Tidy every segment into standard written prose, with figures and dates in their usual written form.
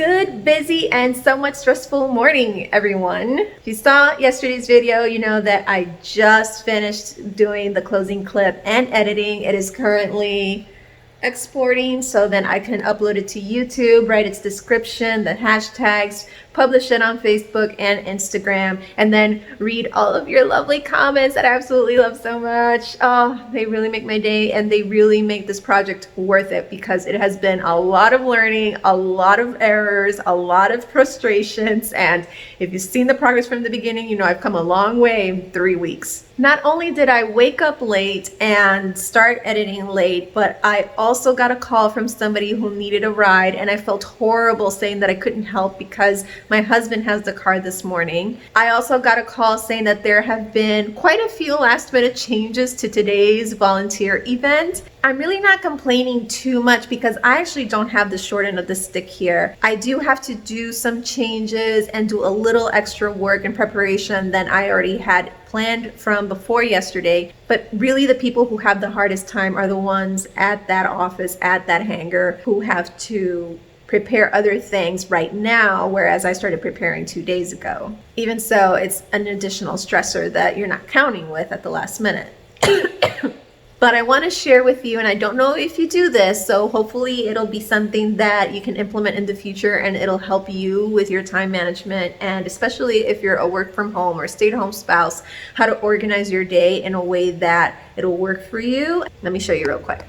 Good, busy, and somewhat stressful morning, everyone. If you saw yesterday's video, you know that I just finished doing the closing clip and editing. It is currently exporting so then I can upload it to YouTube, write its description, the hashtags, publish it on Facebook and Instagram, and then read all of your lovely comments that I absolutely love so much. Oh, they really make my day, and they really make this project worth it because it has been a lot of learning, a lot of errors, a lot of frustrations, and if you've seen the progress from the beginning, you know I've come a long way in 3 weeks. Not only did I wake up late and start editing late, but I also got a call from somebody who needed a ride, and I felt horrible saying that I couldn't help because my husband has the car this morning. I also got a call saying that there have been quite a few last minute changes to today's volunteer event. I'm really not complaining too much because I actually don't have the short end of the stick here. I do have to do some changes and do a little extra work in preparation than I already had planned from before yesterday, but really the people who have the hardest time are the ones at that office, at that hangar, who have to prepare other things right now, whereas I started preparing 2 days ago. Even so, it's an additional stressor that you're not counting with at the last minute. But I want to share with you, and I don't know if you do this, so hopefully it'll be something that you can implement in the future and it'll help you with your time management, and especially if you're a work from home or stay-at-home spouse, how to organize your day in a way that it'll work for you. Let me show you real quick.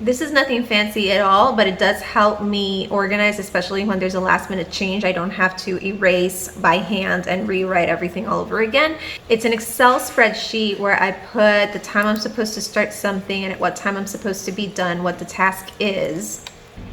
This is nothing fancy at all, but it does help me organize, especially when there's a last minute change. I don't have to erase by hand and rewrite everything all over again. It's an Excel spreadsheet where I put the time I'm supposed to start something and at what time I'm supposed to be done, what the task is.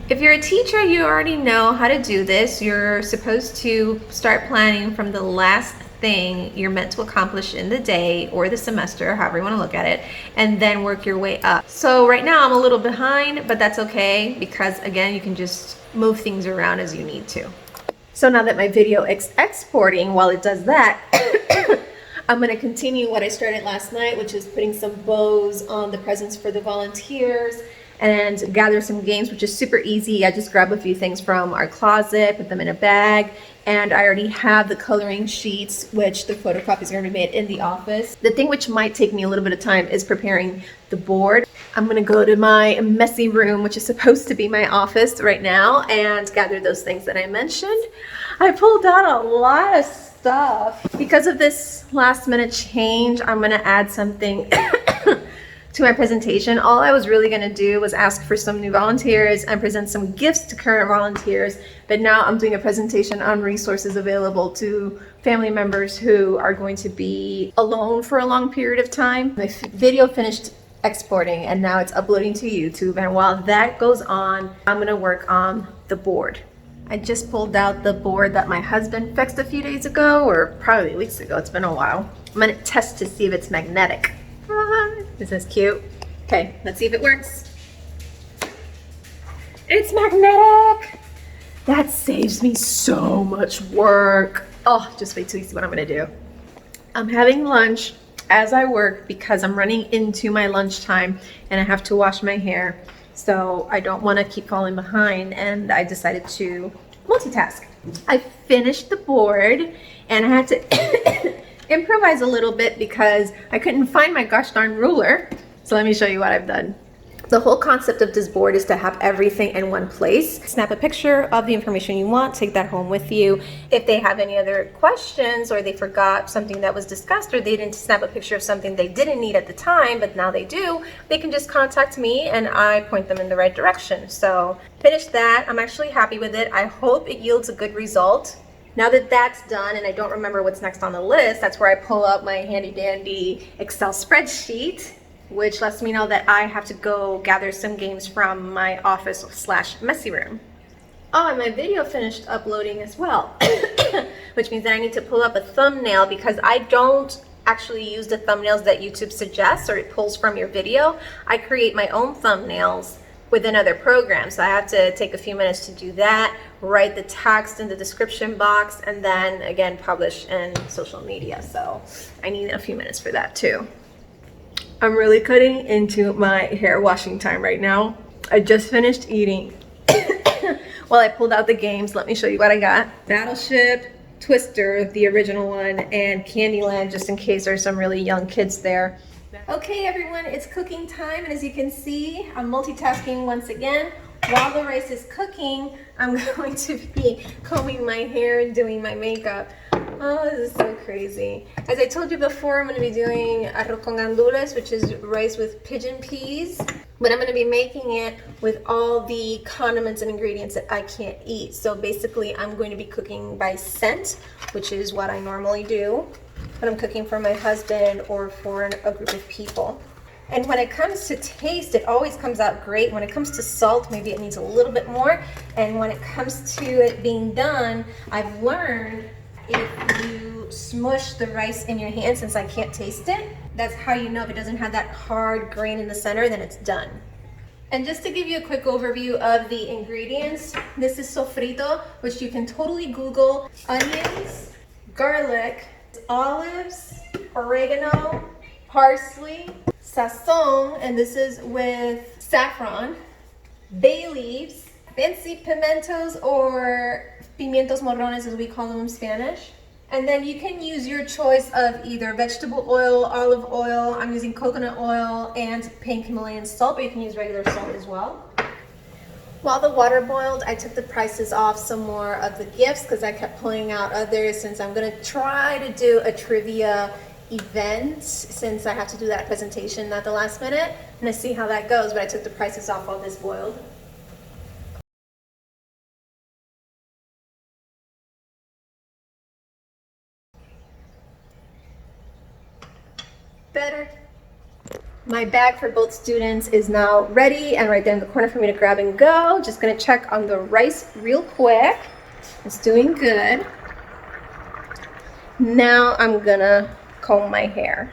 If you're a teacher, you already know how to do this. You're supposed to start planning from the last thing you're meant to accomplish in the day or the semester, however you want to look at it, and then work your way up. So right now I'm a little behind, but that's okay because again, you can just move things around as you need to. So now that my video is exporting, while it does that, I'm going to continue what I started last night, which is putting some bows on the presents for the volunteers and gather some games, which is super easy. I just grab a few things from our closet, put them in a bag, and I already have the coloring sheets, which the photocopies are going to be made in the office. The thing which might take me a little bit of time is preparing the board. I'm going to go to my messy room, which is supposed to be my office right now, and gather those things that I mentioned. I pulled out a lot of stuff. Because of this last minute change, I'm going to add something to my presentation. All I was really going to do was ask for some new volunteers and present some gifts to current volunteers, but now I'm doing a presentation on resources available to family members who are going to be alone for a long period of time. My video finished exporting and now it's uploading to YouTube, and while that goes on, I'm going to work on the board. I just pulled out the board that my husband fixed a few days ago, or probably weeks ago. It's been a while. I'm going to test to see if it's magnetic. This is cute. Okay, let's see if it works. It's magnetic! That saves me so much work. Oh, just wait till you see what I'm gonna do. I'm having lunch as I work because I'm running into my lunchtime and I have to wash my hair. So I don't wanna keep falling behind, and I decided to multitask. I finished the board and I had to improvise a little bit because I couldn't find my gosh darn ruler. So let me show you what I've done. The whole concept of this board is to have everything in one place. Snap a picture of the information you want, take that home with you. If they have any other questions, or they forgot something that was discussed, or they didn't snap a picture of something they didn't need at the time, but now they do, they can just contact me and I point them in the right direction. So finished that. I'm actually happy with it. I hope it yields a good result. Now that that's done and I don't remember what's next on the list, that's where I pull out my handy dandy Excel spreadsheet, which lets me know that I have to go gather some games from my office/messy room. Oh, and my video finished uploading as well, which means that I need to pull up a thumbnail because I don't actually use the thumbnails that YouTube suggests or it pulls from your video. I create my own thumbnails with another program, so I have to take a few minutes to do that, write the text in the description box, and then again publish in social media. So I need a few minutes for that too. I'm really cutting into my hair washing time right now. I just finished eating, while I pulled out the games. Let me show you what I got. Battleship, Twister, the original one, and Candyland, just in case there's some really young kids there. Okay everyone, it's cooking time, and as you can see, I'm multitasking once again. While the rice is cooking, I'm going to be combing my hair and doing my makeup. Oh, this is so crazy. As I told you before, I'm going to be doing arroz con gandules, which is rice with pigeon peas. But I'm going to be making it with all the condiments and ingredients that I can't eat. So basically, I'm going to be cooking by scent, which is what I normally do. But I'm cooking for my husband or for a group of people. And when it comes to taste, it always comes out great. When it comes to salt, maybe it needs a little bit more. And when it comes to it being done, I've learned if you smush the rice in your hand, since I can't taste it, that's how you know if it doesn't have that hard grain in the center, then it's done. And just to give you a quick overview of the ingredients, this is sofrito, which you can totally Google. Onions, garlic, olives, oregano, parsley, sazon, and this is with saffron, bay leaves, fancy pimentos or pimientos morrones as we call them in Spanish. And then you can use your choice of either vegetable oil, olive oil, I'm using coconut oil, and pink Himalayan salt, but you can use regular salt as well. While the water boiled, I took the prices off some more of the gifts because I kept pulling out others, since I'm going to try to do a trivia event, since I have to do that presentation at the last minute. I'm going to see how that goes, but I took the prices off while this boiled. Better. My bag for both students is now ready and right there in the corner for me to grab and go. Just gonna check on the rice real quick. It's doing good. Now I'm gonna comb my hair.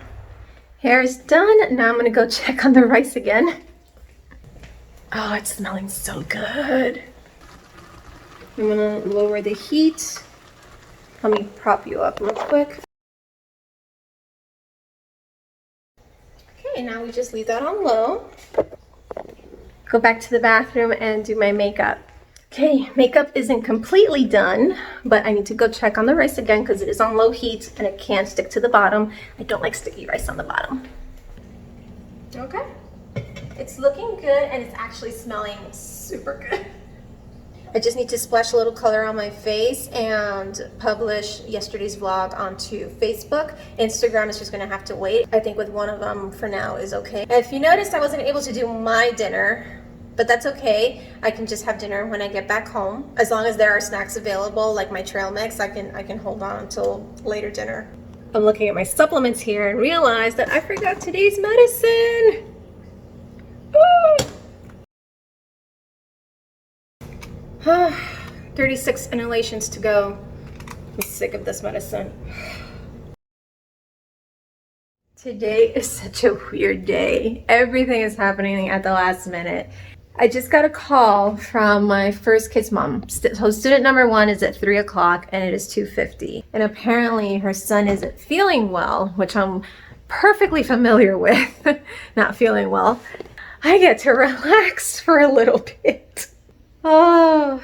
Hair is done. Now I'm gonna go check on the rice again. Oh, it's smelling so good. I'm gonna lower the heat. Let me prop you up real quick. Okay, now we just leave that on low. Go back to the bathroom and do my makeup. Okay, makeup isn't completely done, but I need to go check on the rice again because it is on low heat and it can't stick to the bottom. I don't like sticky rice on the bottom. Okay, it's looking good and it's actually smelling super good. I just need to splash a little color on my face and publish yesterday's vlog onto Facebook. Instagram is just gonna have to wait. I think with one of them for now is okay. If you noticed, I wasn't able to do my dinner, but that's okay. I can just have dinner when I get back home. As long as there are snacks available, like my trail mix, I can hold on until later dinner. I'm looking at my supplements here and realized that I forgot today's medicine. Ooh. 36 inhalations to go. I'm sick of this medicine. Today is such a weird day. Everything is happening at the last minute. I just got a call from my first kid's mom. So student number 1 is at 3 o'clock and it is 2:50. And apparently her son isn't feeling well, which I'm perfectly familiar with, not feeling well. I get to relax for a little bit. Oh,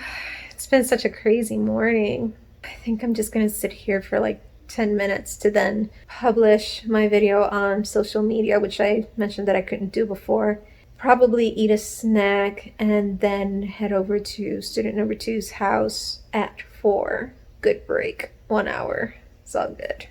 it's been such a crazy morning. I think I'm just gonna sit here for like 10 minutes to then publish my video on social media, which I mentioned that I couldn't do before. Probably eat a snack and then head over to student number 2's house at 4. Good break, 1 hour. It's all good.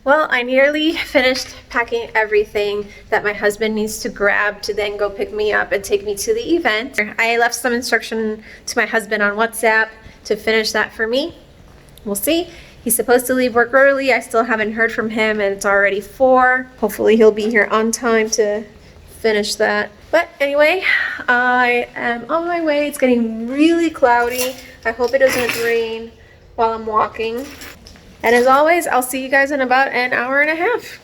Well, I nearly finished packing everything that my husband needs to grab to then go pick me up and take me to the event. I left some instruction to my husband on WhatsApp to finish that for me. We'll see. He's supposed to leave work early. I still haven't heard from him and it's already 4. Hopefully he'll be here on time to finish that. But anyway, I am on my way. It's getting really cloudy. I hope it doesn't rain while I'm walking. And as always, I'll see you guys in about an hour and a half.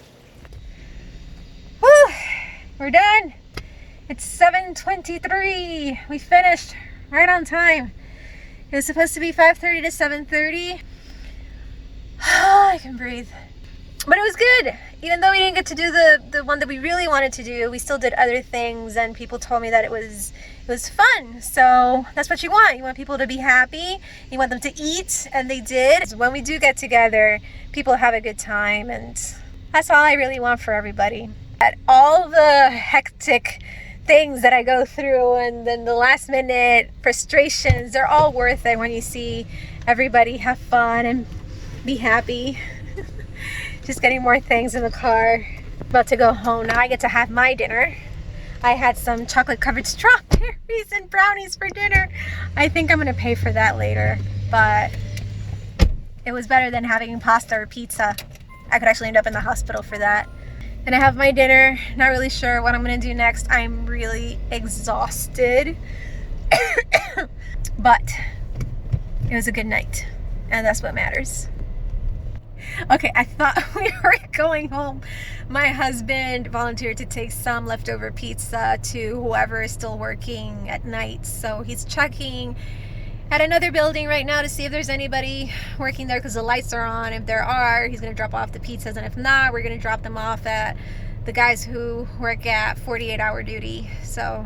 Whew, we're done. It's 7:23. We finished right on time. It was supposed to be 5:30 to 7:30. I can breathe. But it was good. Even though we didn't get to do the one that we really wanted to do, we still did other things, and people told me that it was fun. So that's what you want. You want people to be happy. You want them to eat, and they did. When we do get together, people have a good time, and that's all I really want for everybody. At all the hectic things that I go through, and then the last minute frustrations, they're all worth it when you see everybody have fun and be happy. Just getting more things in the car. About to go home now. I get to have my dinner. I had some chocolate covered strawberries and brownies for dinner. I think I'm gonna pay for that later, but it was better than having pasta or pizza. I could actually end up in the hospital for that. And I have my dinner. Not really sure what I'm gonna do next. I'm really exhausted. But it was a good night, and that's what matters. Okay, I thought we were going home. My husband volunteered to take some leftover pizza to whoever is still working at night. So he's checking at another building right now to see if there's anybody working there because the lights are on. If there are, he's going to drop off the pizzas. And if not, we're going to drop them off at the guys who work at 48-hour duty. So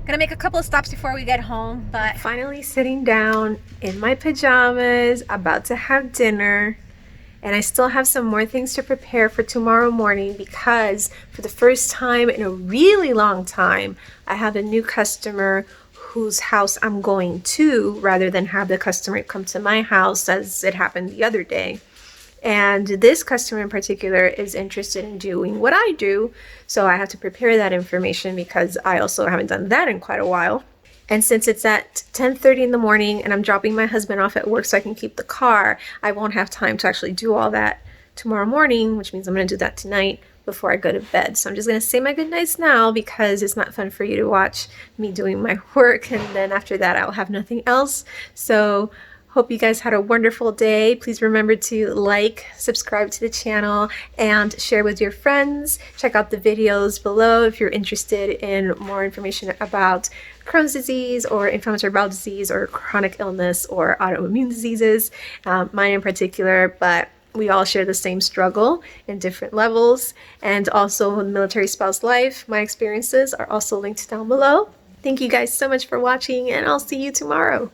gonna make a couple of stops before we get home. But finally sitting down in my pajamas, about to have dinner. And I still have some more things to prepare for tomorrow morning because for the first time in a really long time, I have a new customer whose house I'm going to rather than have the customer come to my house as it happened the other day. And this customer in particular is interested in doing what I do. So I have to prepare that information because I also haven't done that in quite a while. And since it's at 10:30 in the morning and I'm dropping my husband off at work so I can keep the car, I won't have time to actually do all that tomorrow morning, which means I'm going to do that tonight before I go to bed. So I'm just going to say my good nights now because it's not fun for you to watch me doing my work. And then after that, I'll have nothing else. So hope you guys had a wonderful day. Please remember to like, subscribe to the channel, and share with your friends. Check out the videos below if you're interested in more information about Crohn's disease or inflammatory bowel disease or chronic illness or autoimmune diseases, mine in particular, but we all share the same struggle in different levels. And also military spouse life, my experiences are also linked down below. Thank you guys so much for watching, and I'll see you tomorrow.